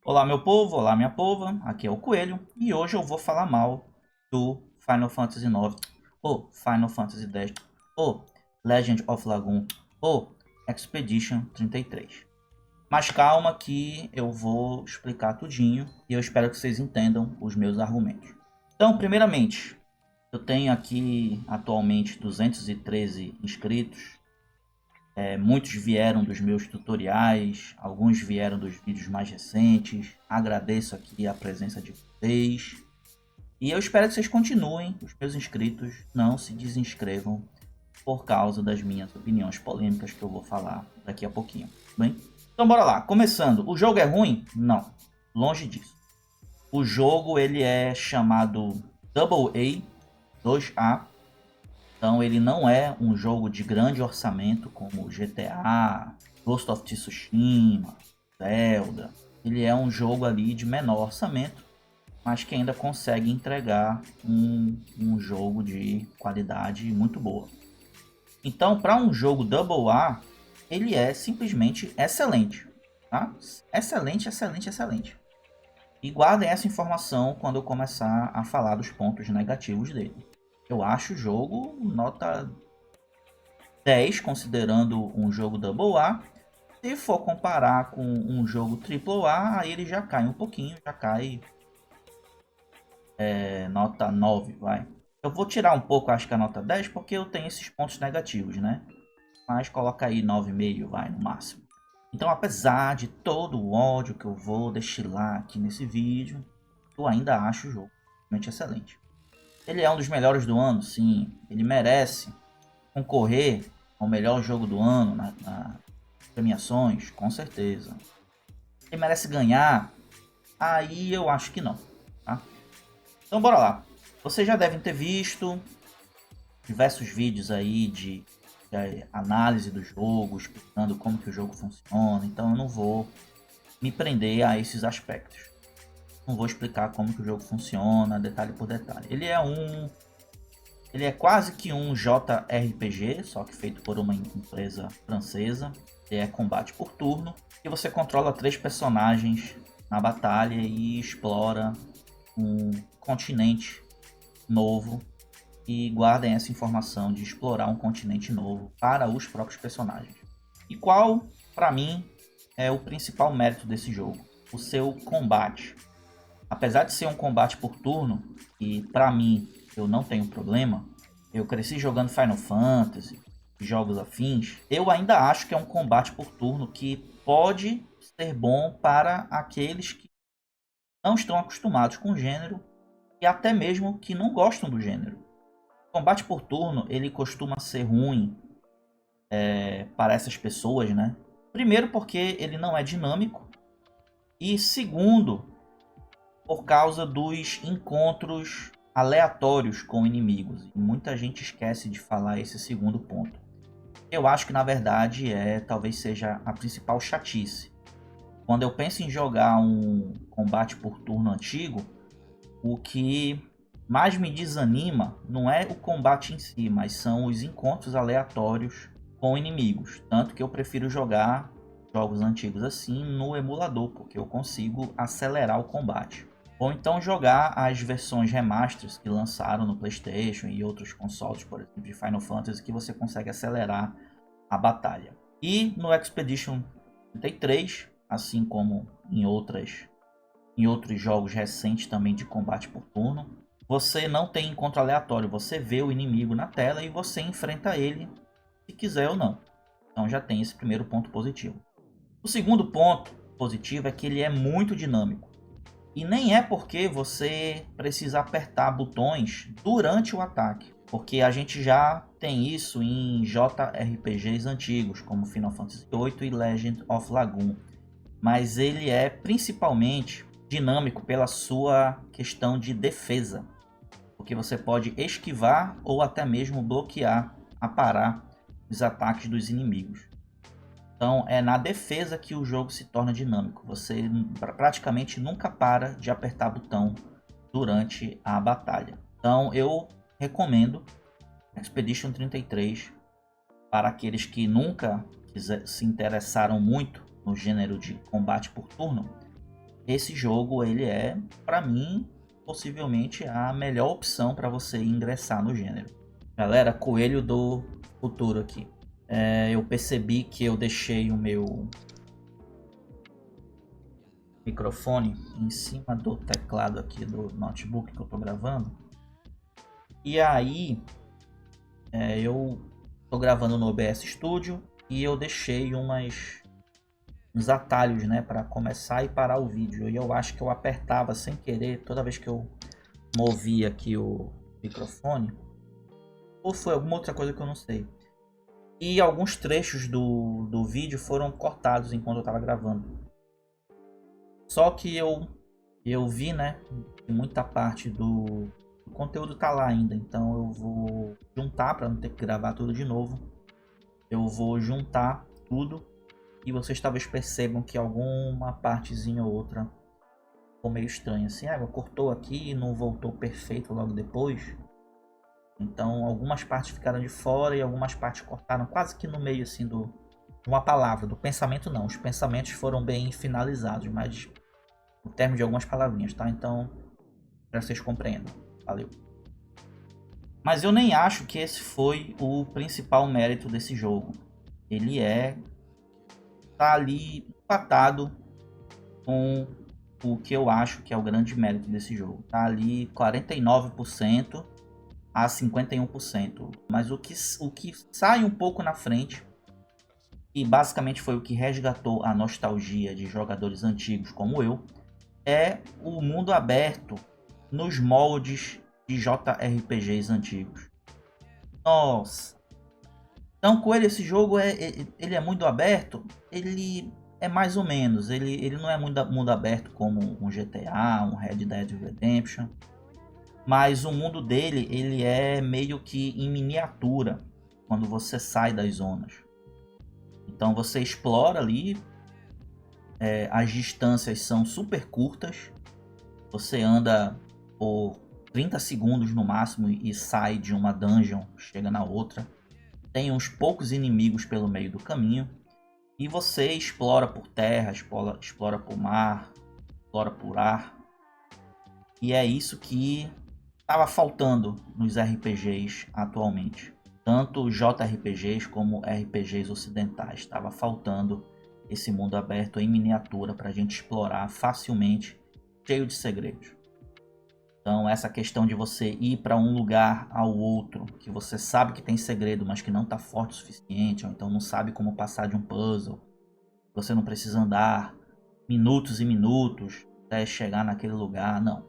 Olá meu povo, olá minha pova, aqui é o Coelho e hoje eu vou falar mal do Final Fantasy IX, ou Final Fantasy X, ou Legend of Lagoon, ou Expedition 33. Mas calma que eu vou explicar tudinho e eu espero que vocês entendam os meus argumentos. Então, primeiramente, eu tenho aqui atualmente 213 inscritos. Muitos vieram dos meus tutoriais, alguns vieram dos vídeos mais recentes. Agradeço aqui a presença de vocês. E eu espero que vocês continuem, os meus inscritos, não se desinscrevam por causa das minhas opiniões polêmicas que eu vou falar daqui a pouquinho. Bem? Então bora lá. Começando, o jogo é ruim? Não, longe disso. O jogo ele é chamado AA, 2A. Então ele não é um jogo de grande orçamento como GTA, Ghost of Tsushima, Zelda. Ele é um jogo ali de menor orçamento, mas que ainda consegue entregar um jogo de qualidade muito boa. Então, para um jogo AA, ele é simplesmente excelente. Tá? Excelente, excelente, excelente. E guardem essa informação quando eu começar a falar dos pontos negativos dele. Eu acho o jogo nota 10, considerando um jogo AA. Se for comparar com um jogo AAA, aí ele já cai um pouquinho, já cai nota 9, vai. Eu vou tirar um pouco, acho que a nota 10, porque eu tenho esses pontos negativos, né? Mas coloca aí 9,5, vai, no máximo. Então, apesar de todo o ódio que eu vou destilar aqui nesse vídeo, eu ainda acho o jogo realmente excelente. Ele é um dos melhores do ano, sim. Ele merece concorrer ao melhor jogo do ano na premiações, com certeza. Ele merece ganhar? Aí eu acho que não. Tá? Então bora lá. Vocês já devem ter visto diversos vídeos aí de análise do jogo, explicando como que o jogo funciona. Então eu não vou me prender a esses aspectos. Não vou explicar como que o jogo funciona, detalhe por detalhe. Ele é quase que um JRPG, só que feito por uma empresa francesa. Ele é combate por turno. E você controla 3 personagens na batalha e explora um continente novo. E guardem essa informação de explorar um continente novo para os próprios personagens. E qual, para mim, é o principal mérito desse jogo? O seu combate. Apesar de ser um combate por turno, e para mim eu não tenho problema, eu cresci jogando Final Fantasy, jogos afins, eu ainda acho que é um combate por turno que pode ser bom para aqueles que não estão acostumados com o gênero e até mesmo que não gostam do gênero. O combate por turno ele costuma ser ruim para essas pessoas, né? Primeiro porque ele não é dinâmico e segundo por causa dos encontros aleatórios com inimigos. E muita gente esquece de falar esse segundo ponto. Eu acho que na verdade talvez seja a principal chatice. Quando eu penso em jogar um combate por turno antigo, o que mais me desanima não é o combate em si, mas são os encontros aleatórios com inimigos. Tanto que eu prefiro jogar jogos antigos assim no emulador, porque eu consigo acelerar o combate. Ou então jogar as versões remasters que lançaram no PlayStation e outros consoles, por exemplo, de Final Fantasy, que você consegue acelerar a batalha. E no Expedition 33, assim como em outros jogos recentes também de combate por turno, você não tem encontro aleatório, você vê o inimigo na tela e você enfrenta ele se quiser ou não. Então já tem esse primeiro ponto positivo. O segundo ponto positivo é que ele é muito dinâmico. E nem é porque você precisa apertar botões durante o ataque, porque a gente já tem isso em JRPGs antigos, como Final Fantasy VIII e Legend of Lagoon. Mas ele é principalmente dinâmico pela sua questão de defesa, porque você pode esquivar ou até mesmo bloquear, parar os ataques dos inimigos. Então é na defesa que o jogo se torna dinâmico. Você praticamente nunca para de apertar botão durante a batalha. Então eu recomendo Expedition 33 para aqueles que nunca se interessaram muito no gênero de combate por turno. esse jogo ele é, para mim, possivelmente a melhor opção para você ingressar no gênero. Galera, Coelho do Futuro aqui. Eu percebi que eu deixei o meu microfone em cima do teclado aqui do notebook que eu tô gravando. E aí, eu tô gravando no OBS Studio e eu deixei uns atalhos, né, para começar e parar o vídeo. E eu acho que eu apertava sem querer toda vez que eu movia aqui o microfone. Ou foi alguma outra coisa que eu não sei. E alguns trechos do vídeo foram cortados enquanto eu estava gravando. Só que eu vi, né, que muita parte do conteúdo tá lá ainda. Então eu vou juntar para não ter que gravar tudo de novo. Eu vou juntar tudo. E vocês talvez percebam que alguma partezinha ou outra ficou meio estranha. Assim, cortou aqui e não voltou perfeito logo depois. Então algumas partes ficaram de fora e algumas partes cortaram quase que no meio assim de uma palavra. Do pensamento não, os pensamentos foram bem finalizados, mas no termo de algumas palavrinhas, tá? Então, para vocês compreendam. Valeu. Mas eu nem acho que esse foi o principal mérito desse jogo. Ele tá ali empatado com o que eu acho que é o grande mérito desse jogo. Tá ali 49% a 51%. Mas o que sai um pouco na frente, e basicamente foi o que resgatou a nostalgia de jogadores antigos como eu, é o mundo aberto nos moldes de JRPGs antigos. Nossa! Então, com ele, esse jogo ele é mundo aberto, ele é mais ou menos. Ele não é mundo aberto como um GTA, um Red Dead Redemption. Mas o mundo dele, ele é meio que em miniatura quando você sai das zonas. Então você explora ali, as distâncias são super curtas. Você anda por 30 segundos no máximo e sai de uma dungeon, chega na outra. Tem uns poucos inimigos pelo meio do caminho. E você explora por terra, explora por mar, explora por ar. E é isso que estava faltando nos RPGs atualmente. Tanto JRPGs como RPGs ocidentais. Estava faltando esse mundo aberto em miniatura para a gente explorar facilmente, cheio de segredos. Então essa questão de você ir para um lugar ao outro, que você sabe que tem segredo, mas que não está forte o suficiente, ou então não sabe como passar de um puzzle. Você não precisa andar minutos e minutos até chegar naquele lugar, não.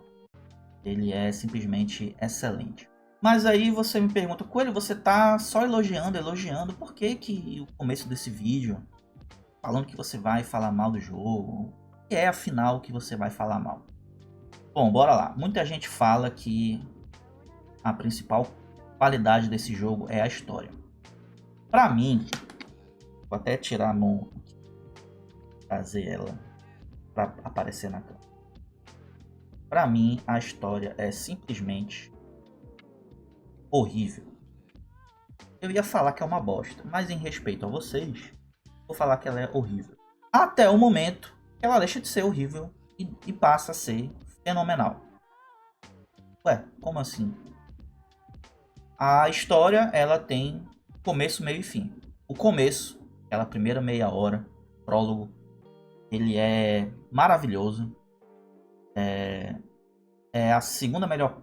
Ele é simplesmente excelente. Mas aí você me pergunta, Coelho, você tá só elogiando, por que que o começo desse vídeo, falando que você vai falar mal do jogo, o que é afinal que você vai falar mal? Bom, bora lá. Muita gente fala que a principal qualidade desse jogo é a história. Pra mim, vou até tirar a mão, trazer ela pra aparecer na câmera. Pra mim, a história é simplesmente horrível. Eu ia falar que é uma bosta, mas em respeito a vocês, vou falar que ela é horrível. Até o momento que ela deixa de ser horrível e passa a ser fenomenal. Ué, como assim? A história, ela tem começo, meio e fim. O começo, aquela primeira meia hora, prólogo, ele é maravilhoso. É a segunda melhor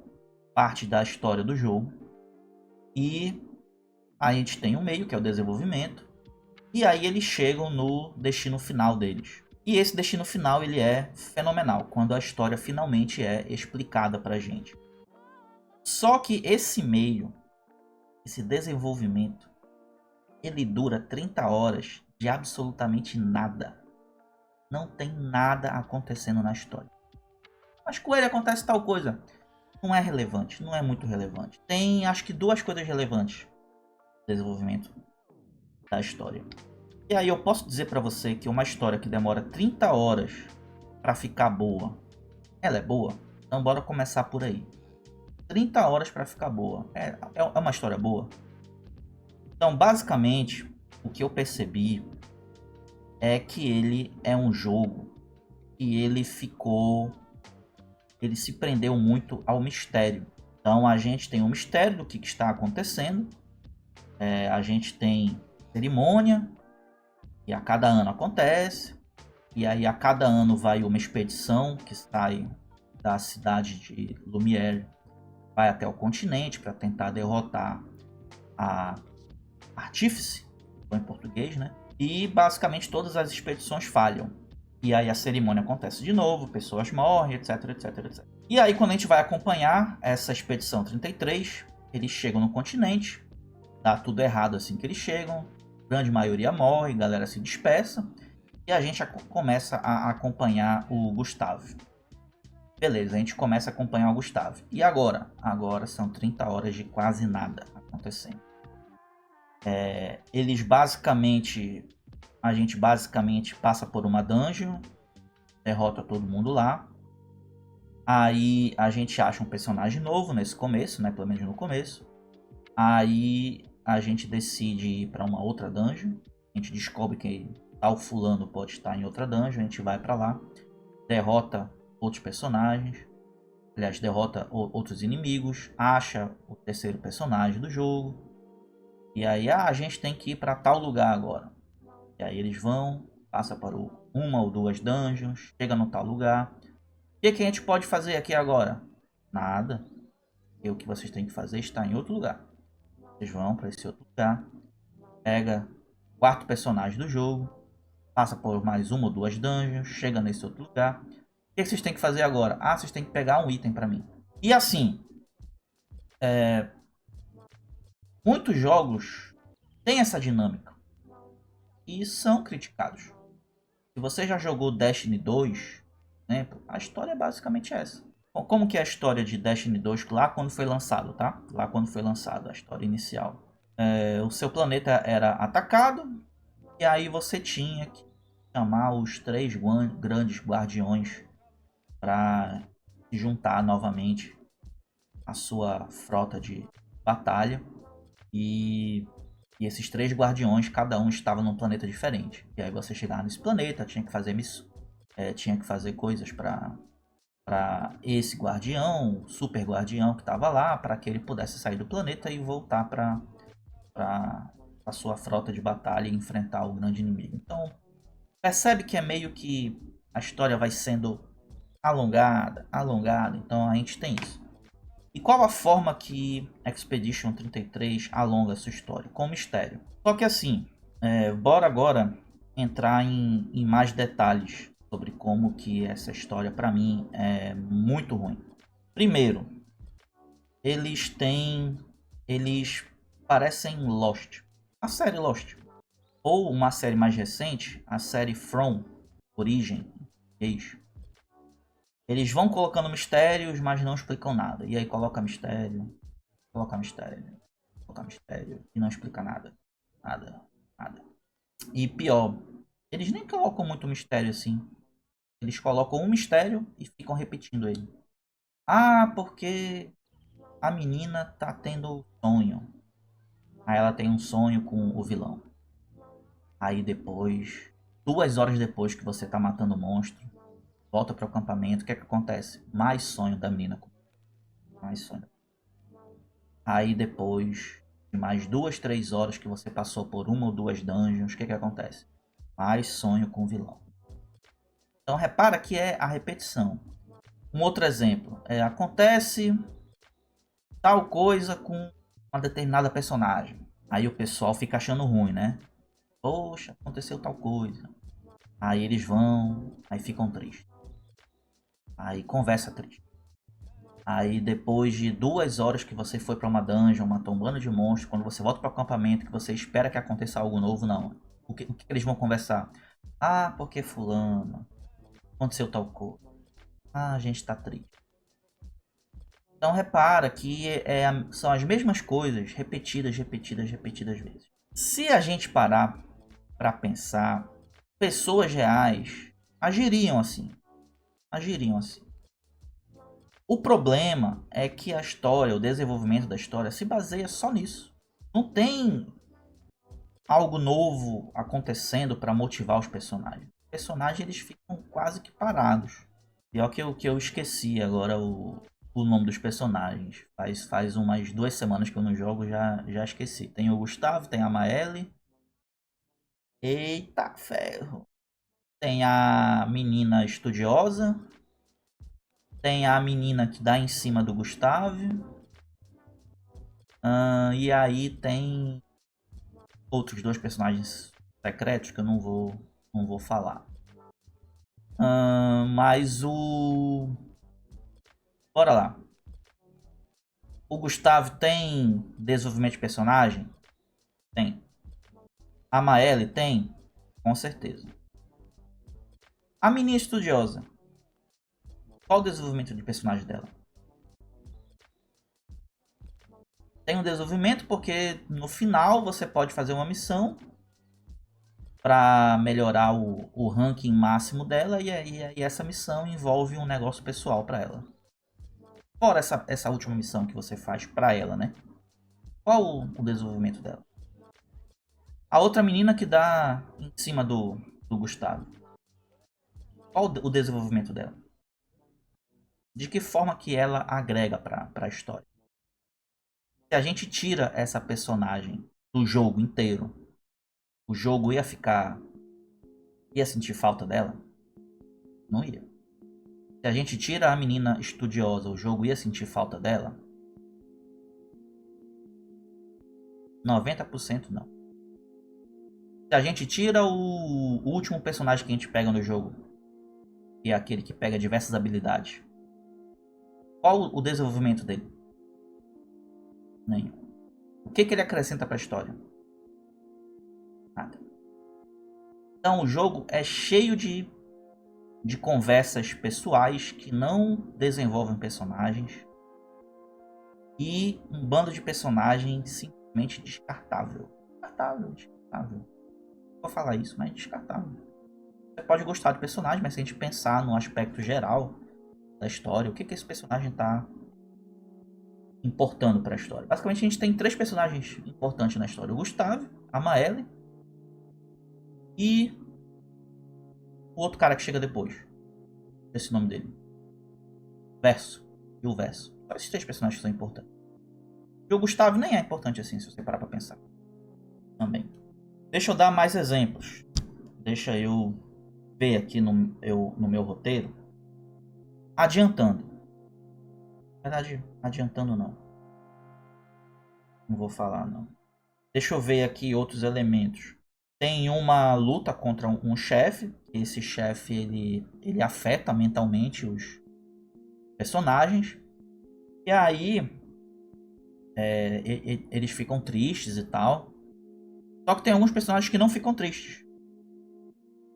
parte da história do jogo. E a gente tem o meio, que é o desenvolvimento. E aí eles chegam no destino final deles. E esse destino final ele é fenomenal, quando a história finalmente é explicada pra gente. Só que esse meio, esse desenvolvimento, ele dura 30 horas de absolutamente nada. Não tem nada acontecendo na história. Mas com ele acontece tal coisa. Não é relevante, não é muito relevante. Tem acho que duas coisas relevantes no desenvolvimento da história. E aí eu posso dizer pra você que uma história que demora 30 horas pra ficar boa, ela é boa? Então bora começar por aí. 30 horas pra ficar boa. É uma história boa? Então basicamente o que eu percebi é que ele é um jogo e ele se prendeu muito ao mistério. Então a gente tem um mistério do que está acontecendo, a gente tem cerimônia, e a cada ano acontece, e aí a cada ano vai uma expedição que sai da cidade de Lumière, vai até o continente para tentar derrotar a Artífice, em português, né? E basicamente todas as expedições falham. E aí a cerimônia acontece de novo, pessoas morrem, etc, etc, etc. E aí quando a gente vai acompanhar essa expedição 33, eles chegam no continente, dá tudo errado assim que eles chegam, a grande maioria morre, a galera se dispersa, e a gente começa a acompanhar o Gustave. Beleza, a gente começa a acompanhar o Gustave. E agora? Agora são 30 horas de quase nada acontecendo. A gente basicamente passa por uma dungeon, derrota todo mundo lá. Aí a gente acha um personagem novo nesse começo, né? Pelo menos no começo. Aí a gente decide ir para uma outra dungeon. A gente descobre que tal fulano pode estar em outra dungeon. A gente vai para lá, derrota outros personagens. Aliás, derrota outros inimigos. Acha o terceiro personagem do jogo. E aí, a gente tem que ir para tal lugar agora. E aí eles vão, passa por uma ou duas dungeons, chega no tal lugar. O que a gente pode fazer aqui agora? Nada. E o que vocês têm que fazer está em outro lugar. Vocês vão para esse outro lugar, pega o quarto personagem do jogo, passa por mais uma ou duas dungeons, chega nesse outro lugar. O que vocês têm que fazer agora? Ah, vocês têm que pegar um item para mim. E assim, muitos jogos têm essa dinâmica e são criticados. Se você já jogou Destiny 2, né, a história é basicamente essa. Bom, como que é a história de Destiny 2 lá quando foi lançado, tá? Lá quando foi lançado, a história inicial. O seu planeta era atacado e aí você tinha que chamar os 3 grandes guardiões para se juntar novamente à sua frota de batalha. E esses 3 guardiões, cada um estava num planeta diferente. E aí você chegava nesse planeta, tinha que fazer tinha que fazer coisas para esse guardião, super guardião que estava lá, para que ele pudesse sair do planeta e voltar para a sua frota de batalha e enfrentar o grande inimigo. Então, percebe que é meio que a história vai sendo alongada. Então a gente tem isso. E qual a forma que Expedition 33 alonga sua história? Com mistério. Só que assim, bora agora entrar em mais detalhes sobre como que essa história para mim é muito ruim. Primeiro, eles parecem Lost. A série Lost. Ou uma série mais recente, a série From, Origem, eles vão colocando mistérios, mas não explicam nada. E aí coloca mistério, e não explica nada. Nada. E pior, eles nem colocam muito mistério assim. Eles colocam um mistério e ficam repetindo ele. Ah, porque a menina tá tendo sonho. Aí ela tem um sonho com o vilão. Aí depois, 2 horas depois que você tá matando o monstro, volta para o acampamento, o que é que acontece? Mais sonho da menina. Mais sonho. Aí depois de mais 2, 3 horas que você passou por uma ou duas dungeons, o que é que acontece? Mais sonho com o vilão. Então repara que é a repetição. Um outro exemplo, acontece tal coisa com uma determinada personagem. Aí o pessoal fica achando ruim, né? Poxa, aconteceu tal coisa. Aí eles vão, aí ficam tristes. Aí conversa triste. Aí depois de 2 horas que você foi para uma dungeon, matou um bando de monstros, quando você volta para o acampamento, que você espera que aconteça algo novo, não. O que eles vão conversar? Ah, porque fulano, aconteceu tal coisa. Ah, a gente tá triste. Então repara que são as mesmas coisas repetidas vezes. Se a gente parar para pensar, pessoas reais agiriam assim. O problema é que a história, o desenvolvimento da história se baseia só nisso. Não tem algo novo acontecendo para motivar os personagens. personagens eles ficam quase que parados. Pior que eu esqueci agora o nome dos personagens. Faz umas 2 semanas que eu não jogo, já esqueci. Tem o Gustavo, tem a Maelle. Eita ferro! Tem a menina estudiosa. Tem a menina que dá em cima do Gustavo. E aí tem outros 2 personagens secretos que eu não vou falar. Mas o... Bora lá. O Gustavo tem desenvolvimento de personagem? Tem. A Maelle tem? Com certeza. A menina estudiosa. Qual o desenvolvimento de personagem dela? Tem um desenvolvimento porque no final você pode fazer uma missão para melhorar o ranking máximo dela e aí essa missão envolve um negócio pessoal para ela. Fora essa última missão que você faz para ela, né? Qual o desenvolvimento dela? A outra menina que dá em cima do Gustavo. Qual o desenvolvimento dela? De que forma que ela agrega para a história? Se a gente tira essa personagem do jogo inteiro, o jogo ia ficar... ia sentir falta dela? Não ia. Se a gente tira a menina estudiosa, o jogo ia sentir falta dela? 90% não. Se a gente tira o último personagem que a gente pega no jogo, que é aquele que pega diversas habilidades, qual o desenvolvimento dele? Nenhum. O que ele acrescenta para a história? Nada. Então o jogo é cheio de conversas pessoais que não desenvolvem personagens e um bando de personagens simplesmente descartável. Descartável. Vou falar isso, mas descartável. Você pode gostar de personagem, mas se a gente pensar no aspecto geral da história, o que esse personagem está importando para a história? Basicamente a gente tem 3 personagens importantes na história: o Gustavo, a Maelle e o outro cara que chega depois. Esse nome dele. Verso. E o Verso. Só esses 3 personagens que são importantes. E o Gustavo nem é importante assim, se você parar pra pensar. Também. Deixa eu dar mais exemplos. Deixa eu ver aqui no meu roteiro. Adiantando. Na verdade, adiantando não. Não vou falar não. Deixa eu ver aqui outros elementos. Tem uma luta contra um chefe. Esse chefe ele afeta mentalmente os personagens. E aí eles ficam tristes e tal. Só que tem alguns personagens que não ficam tristes.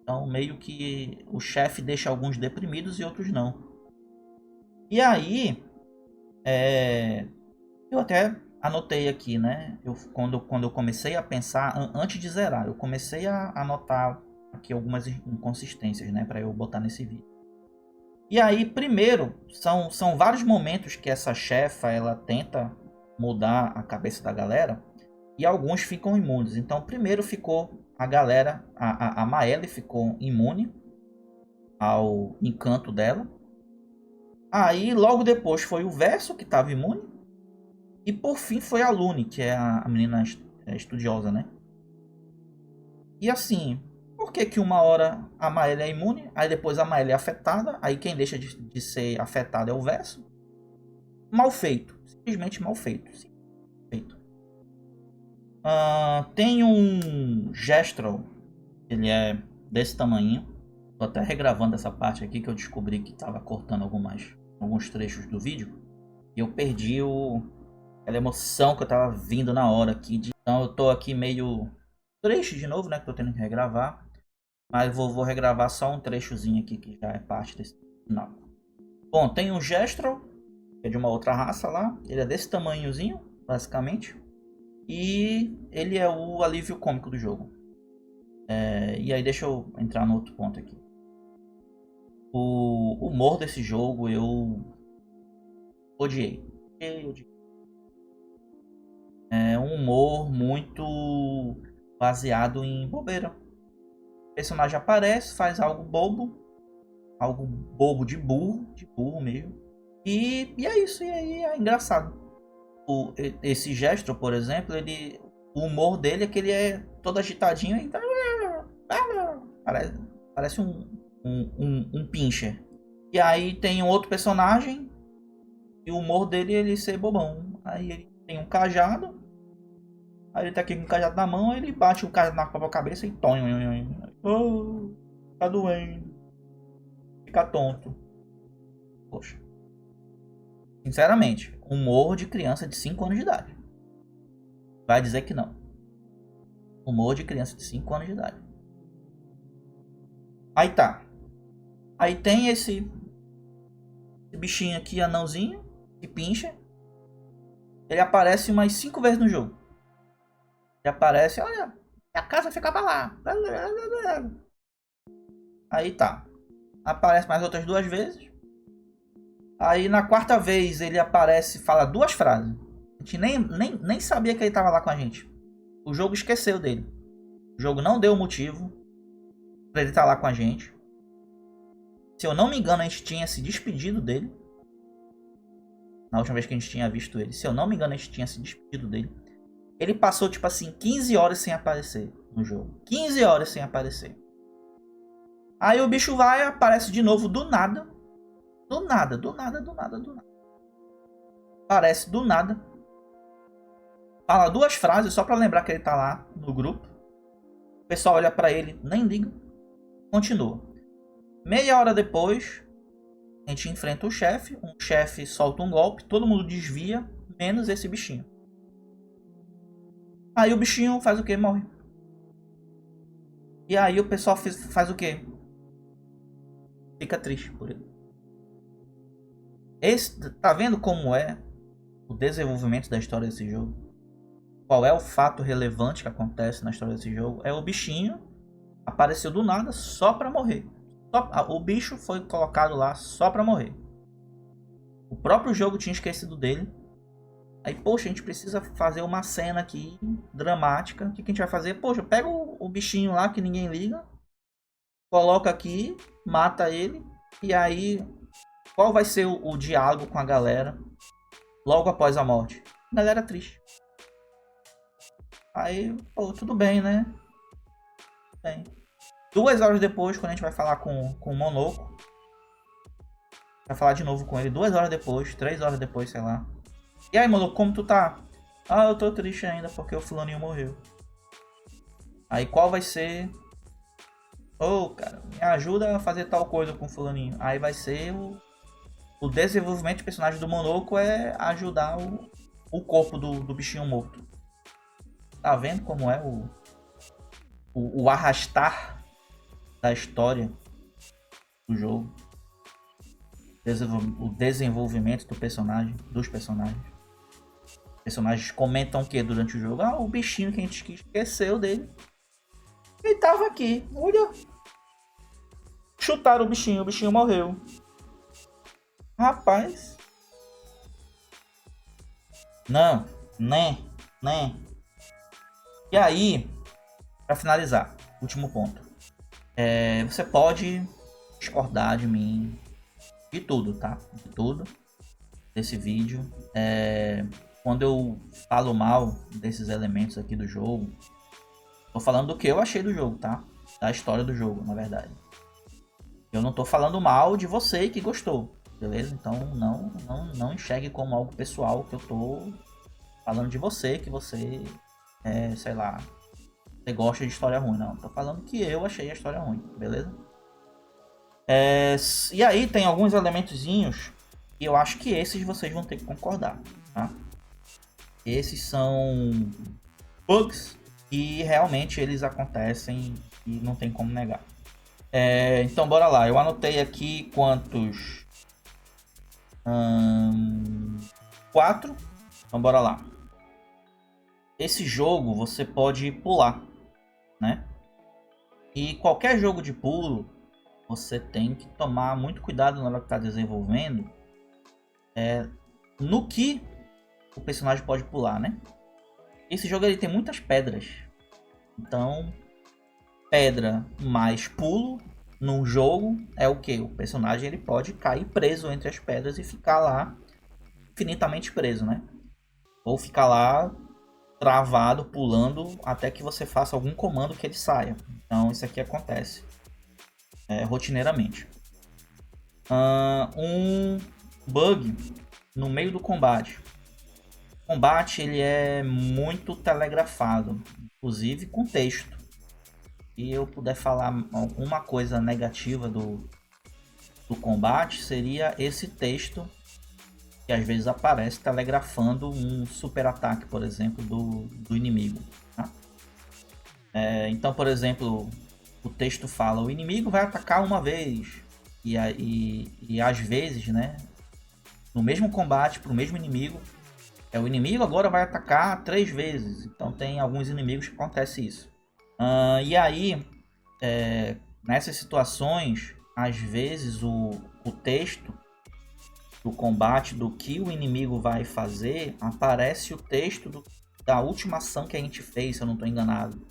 Então meio que o chefe deixa alguns deprimidos e outros não. E aí eu até anotei aqui, né? Quando eu comecei a pensar, antes de zerar, eu comecei a anotar aqui algumas inconsistências, né? Para eu botar nesse vídeo. E aí, primeiro, são vários momentos que essa chefa ela tenta mudar a cabeça da galera e alguns ficam imunes. Então, primeiro ficou a galera, a Maelle ficou imune ao encanto dela. Aí, logo depois, foi o Verso que estava imune. E por fim foi a Lune, que é a menina estudiosa, né? E assim, por que uma hora a Maelle é imune, aí depois a Maelle é afetada, aí quem deixa de ser afetado é o Verso? Mal feito. Simplesmente mal feito. Tem um Gestral, ele é desse tamanho. Tô até regravando essa parte aqui que eu descobri que estava cortando alguns trechos do vídeo. E eu perdi aquela emoção que eu tava vindo na hora aqui. Então eu tô aqui meio trecho de novo, né? Que tô tendo que regravar. Mas vou regravar só um trechozinho aqui que já é parte desse final. Bom, tem um Gestral, que é de uma outra raça lá. Ele é desse tamanhozinho, basicamente. E ele é o alívio cômico do jogo. E aí deixa eu entrar no outro ponto aqui. O humor desse jogo eu odiei. É um humor muito baseado em bobeira. personagem aparece, faz algo bobo de burro mesmo. E é isso, e aí é engraçado. Esse gesto, por exemplo, o humor dele é que ele é todo agitadinho e parece um pincher. E aí tem um outro personagem e o humor dele é ele ser bobão. Aí ele tem um cajado, aí ele tá aqui com o cajado na mão, aí ele bate o cajado na própria cabeça e tonho. Oh, tá doendo. Fica tonto. Poxa. Sinceramente, humor de criança de 5 anos de idade. Vai dizer que não. Humor de criança de 5 anos de idade. Aí tá. Aí tem esse bichinho aqui, anãozinho, que pincha. Ele aparece umas 5 vezes no jogo. Ele aparece, olha, a casa ficava lá. Aí tá. Aparece mais outras 2 vezes. Aí na 4ª vez ele aparece e fala 2 frases. A gente nem sabia que ele tava lá com a gente. O jogo esqueceu dele. O jogo não deu motivo pra ele estar lá com a gente. Se eu não me engano, a gente tinha se despedido dele. Na última vez que a gente tinha visto ele. Se eu não me engano, a gente tinha se despedido dele. Ele passou, tipo assim, 15 horas sem aparecer no jogo. 15 horas sem aparecer. Aí o bicho vai e aparece de novo do nada. Do nada. Aparece do nada. Fala 2 frases só pra lembrar que ele tá lá no grupo. O pessoal olha pra ele, nem liga. Continua. Meia hora depois, a gente enfrenta o chefe. Um chefe solta um golpe, todo mundo desvia, menos esse bichinho. Aí o bichinho faz o que? Morre. E aí o pessoal faz o que? Fica triste por ele. Tá vendo como é o desenvolvimento da história desse jogo? Qual é o fato relevante que acontece na história desse jogo? É o bichinho apareceu do nada só pra morrer. O bicho foi colocado lá só pra morrer. O próprio jogo tinha esquecido dele. Aí, poxa, a gente precisa fazer uma cena aqui dramática. O que a gente vai fazer? Poxa, pega o bichinho lá que ninguém liga. Coloca aqui, mata ele. E aí, qual vai ser o diálogo com a galera logo após a morte? A galera triste. Aí, pô, tudo bem, né? Bem. 2 horas depois, quando a gente vai falar com o Monoco. Vai falar de novo com ele 2 horas depois, 3 horas depois, sei lá. E aí, Monoco, como tu tá? Ah, eu tô triste ainda porque o fulaninho morreu. Aí qual vai ser? Ô, cara, me ajuda a fazer tal coisa com o fulaninho. Aí vai ser o desenvolvimento de personagem do Monoco é ajudar o corpo do bichinho morto. Tá vendo como é o arrastar da história do jogo? O desenvolvimento dos personagens. Os personagens comentam o que durante o jogo? Ah, o bichinho que a gente esqueceu dele. Ele tava aqui, olha. Chutaram o bichinho morreu. Rapaz. Não, né. E aí, pra finalizar, último ponto. Você pode discordar de mim, de tudo, tá? De tudo desse vídeo. Quando eu falo mal desses elementos aqui do jogo, tô falando do que eu achei do jogo, tá? Da história do jogo, na verdade. Eu não tô falando mal de você que gostou, beleza? Então não enxergue como algo pessoal que eu tô falando de você, que você, sei lá, você gosta de história ruim. Não, tô falando que eu achei a história ruim, beleza? E aí tem alguns elementozinhos e eu acho que esses vocês vão ter que concordar, tá? Esses são bugs e realmente eles acontecem e não tem como negar. Então bora lá, eu anotei aqui quantos? 4. Então bora lá. Esse jogo você pode pular, né? E qualquer jogo de pulo, você tem que tomar muito cuidado na hora que está desenvolvendo no que o personagem pode pular, né? Esse jogo ele tem muitas pedras. Então, pedra mais pulo num jogo é o que? O personagem ele pode cair preso entre as pedras e ficar lá infinitamente preso, né? Ou ficar lá travado, pulando, até que você faça algum comando que ele saia. Então isso aqui acontece rotineiramente. Um bug no meio do combate. O combate ele é muito telegrafado, inclusive com texto. E eu puder falar alguma coisa negativa do combate, seria esse texto que às vezes aparece telegrafando um super ataque, por exemplo, do inimigo. Tá? Então, por exemplo, o texto fala: o inimigo vai atacar uma vez. E às vezes, né, no mesmo combate para o mesmo inimigo, o inimigo agora vai atacar 3 vezes. Então tem alguns inimigos que acontece isso. E aí, nessas situações, às vezes o texto do combate, do que o inimigo vai fazer, aparece o texto da última ação que a gente fez, se eu não estou enganado.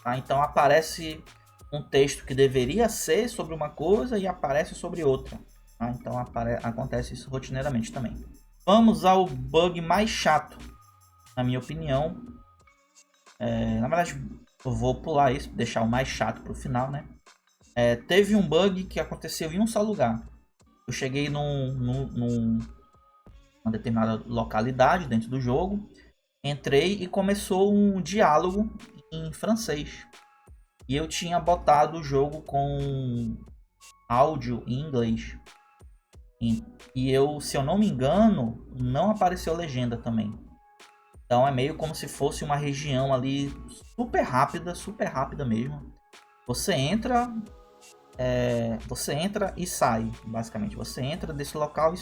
Tá? Então aparece um texto que deveria ser sobre uma coisa e aparece sobre outra. Tá? Então acontece isso rotineiramente também. Vamos ao bug mais chato, na minha opinião. Na verdade, eu vou pular isso, deixar o mais chato para o final, né? Teve um bug que aconteceu em um só lugar. Eu cheguei numa determinada localidade dentro do jogo, entrei e começou um diálogo em francês. E eu tinha botado o jogo com áudio em inglês. E eu, se eu não me engano, não apareceu legenda também. Então é meio como se fosse uma região ali super rápida mesmo. Você entra e sai, basicamente. Você entra desse local,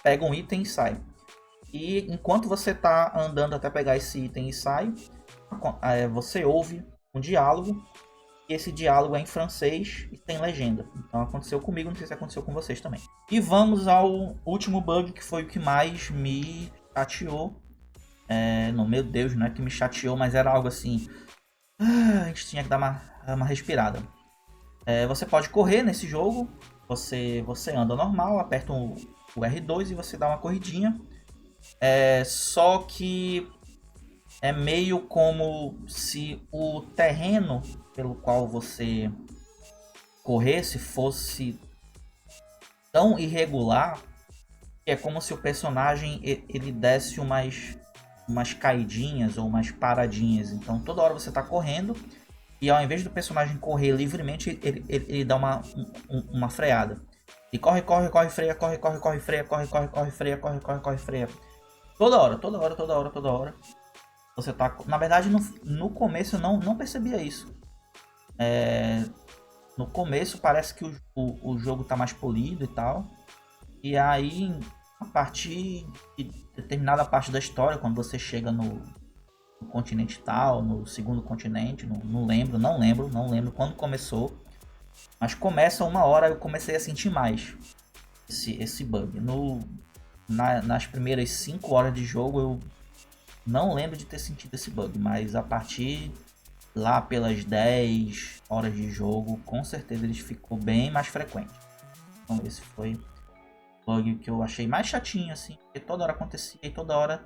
pega um item e sai. E enquanto você está andando até pegar esse item e sai, você ouve um diálogo. E esse diálogo é em francês e tem legenda. Então aconteceu comigo, não sei se aconteceu com vocês também. E vamos ao último bug, que foi o que mais me chateou. No meu Deus, não é que me chateou, mas era algo assim. A gente tinha que dar uma respirada. Você pode correr nesse jogo. Você anda normal, aperta o R2 e você dá uma corridinha. Só que é meio como se o terreno pelo qual você corresse fosse tão irregular que é como se o personagem ele desse umas caidinhas ou umas paradinhas. Então toda hora você está correndo e ao invés do personagem correr livremente, ele dá uma freada. E corre, freia, freia, freia. Toda hora. Você tá... Na verdade, no começo eu não percebia isso. No começo parece que o jogo tá mais polido e tal. E aí, a partir de determinada parte da história, quando você chega no continente tal, no segundo continente, não lembro quando começou. Mas começa uma hora, eu comecei a sentir mais esse bug. Nas primeiras 5 horas de jogo, eu não lembro de ter sentido esse bug, mas a partir lá pelas 10 horas de jogo, com certeza ele ficou bem mais frequente. Então esse foi o bug que eu achei mais chatinho, assim, porque toda hora acontecia e toda hora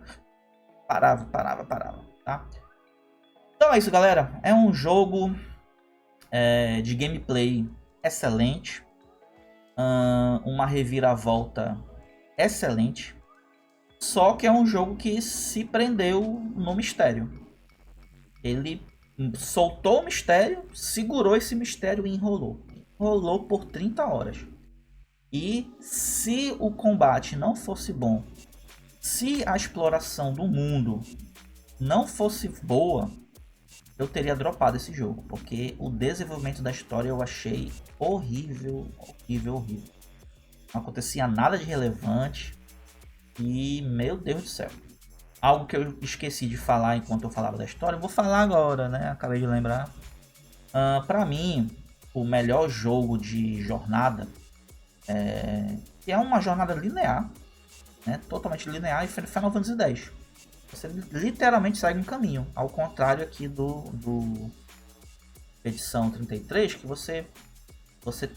parava, tá? Então é isso, galera. É um jogo de gameplay excelente, uma reviravolta excelente, só que é um jogo que se prendeu no mistério. Ele soltou o mistério, segurou esse mistério e enrolou. Enrolou por 30 horas. E se o combate não fosse bom, se a exploração do mundo não fosse boa, eu teria dropado esse jogo. Porque o desenvolvimento da história eu achei horrível. Não acontecia nada de relevante. E, meu Deus do céu. Algo que eu esqueci de falar enquanto eu falava da história, eu vou falar agora, né? Acabei de lembrar. Pra mim, o melhor jogo de jornada que é uma jornada linear, né? Totalmente linear, e Final Fantasy X. Você literalmente segue um caminho, ao contrário aqui do Expedição 33, que você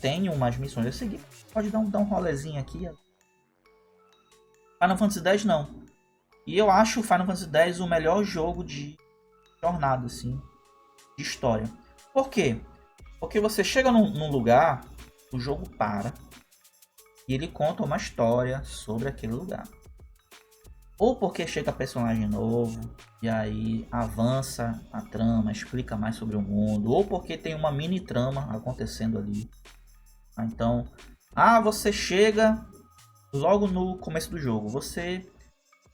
tem umas missões a seguir. Pode dar um rolezinho aqui. Final Fantasy X não. E eu acho o Final Fantasy X o melhor jogo de jornada, assim, de história. Por quê? Porque você chega num lugar, o jogo para e ele conta uma história sobre aquele lugar. Ou porque chega personagem novo e aí avança a trama, explica mais sobre o mundo, ou porque tem uma mini trama acontecendo ali. Então, você chega logo no começo do jogo, você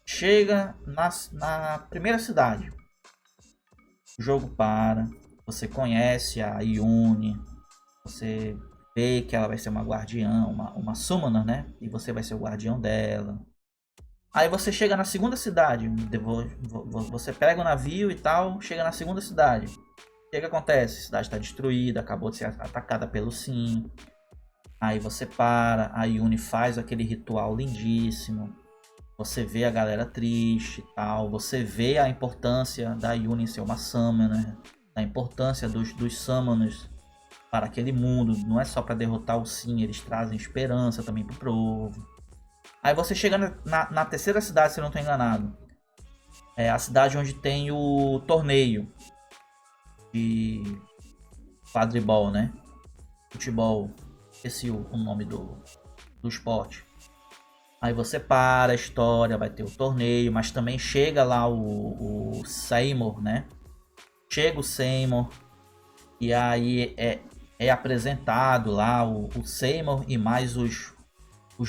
chega na primeira cidade. O jogo para, você conhece a Yune, você vê que ela vai ser uma guardiã, uma summoner, né? E você vai ser o guardião dela. Aí você chega na segunda cidade, você pega o navio e tal, chega na segunda cidade. O que acontece? A cidade está destruída, acabou de ser atacada pelo Sim. Aí você para, a Yune faz aquele ritual lindíssimo. Você vê a galera triste e tal. Você vê a importância da Yune ser uma Summoner. A importância dos Summoners para aquele mundo. Não é só para derrotar o Sim, eles trazem esperança também pro povo. Aí você chega na terceira cidade, se eu não estou enganado. É a cidade onde tem o torneio de quadribol, né? Futebol. Esqueci o nome do esporte. Aí você para a história, vai ter o torneio, mas também chega lá o Seymour, né? Chega o Seymour e aí é apresentado lá o Seymour e mais os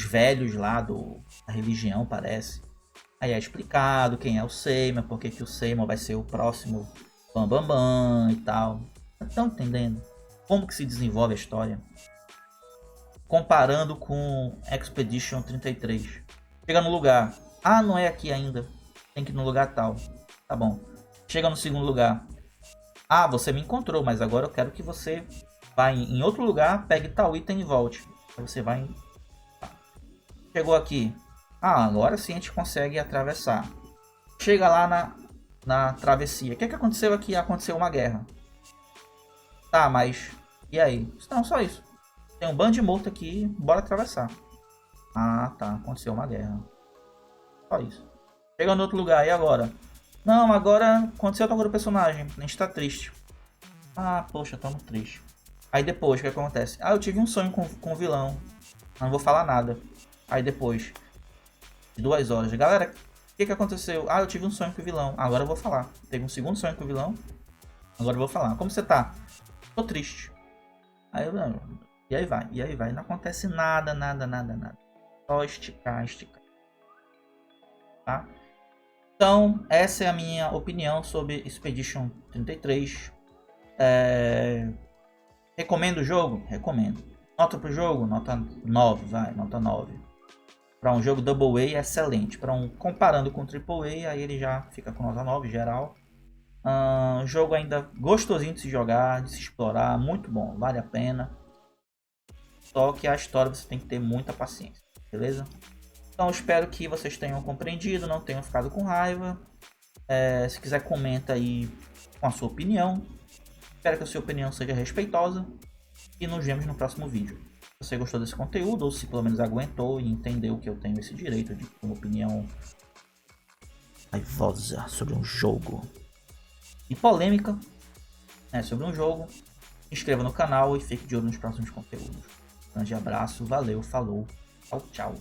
velhos lá da religião, parece. Aí é explicado quem é o Seymour, porque que o Seymour vai ser o próximo Bambambam e tal. Estão entendendo como que se desenvolve a história? Comparando com Expedition 33. Chega no lugar. Não é aqui ainda. Tem que ir no lugar tal. Tá bom. Chega no segundo lugar. Você me encontrou, mas agora eu quero que você vá em outro lugar, pegue tal item e volte. Aí você vai... Chegou aqui. Agora sim a gente consegue atravessar. Chega lá na travessia. O que aconteceu aqui? Aconteceu uma guerra. Tá, mas... E aí? Não, só isso. Tem um bando de morto aqui, bora atravessar. Tá, aconteceu uma guerra. Só isso. Chega no outro lugar, e agora? Não, agora aconteceu outra coisa do personagem. A gente tá triste. Poxa, tamo triste. Aí depois, o que acontece? Eu tive um sonho com o vilão. Não vou falar nada. Aí depois, 2 horas. Galera, o que aconteceu? Eu tive um sonho com o vilão. Agora eu vou falar. Teve um segundo sonho com o vilão. Agora eu vou falar. Como você tá? Tô triste. E aí vai. Não acontece nada. Só esticar. Tá? Então, essa é a minha opinião sobre Expedition 33. Recomendo o jogo? Recomendo. Nota pro jogo? Nota 9, nota 9. Para um jogo Double A, excelente. Comparando com Triple A, aí ele já fica com nota 9 geral. Jogo ainda gostosinho de se jogar, de se explorar, muito bom, vale a pena. Só que a história você tem que ter muita paciência, beleza? Então espero que vocês tenham compreendido, não tenham ficado com raiva. Se quiser, comenta aí com a sua opinião. Espero que a sua opinião seja respeitosa. E nos vemos no próximo vídeo. Se você gostou desse conteúdo, ou se pelo menos aguentou e entendeu que eu tenho esse direito de ter uma opinião raivosa sobre um jogo e polêmica sobre um jogo, se inscreva no canal e fique de olho nos próximos conteúdos. Grande abraço, valeu, falou, tchau.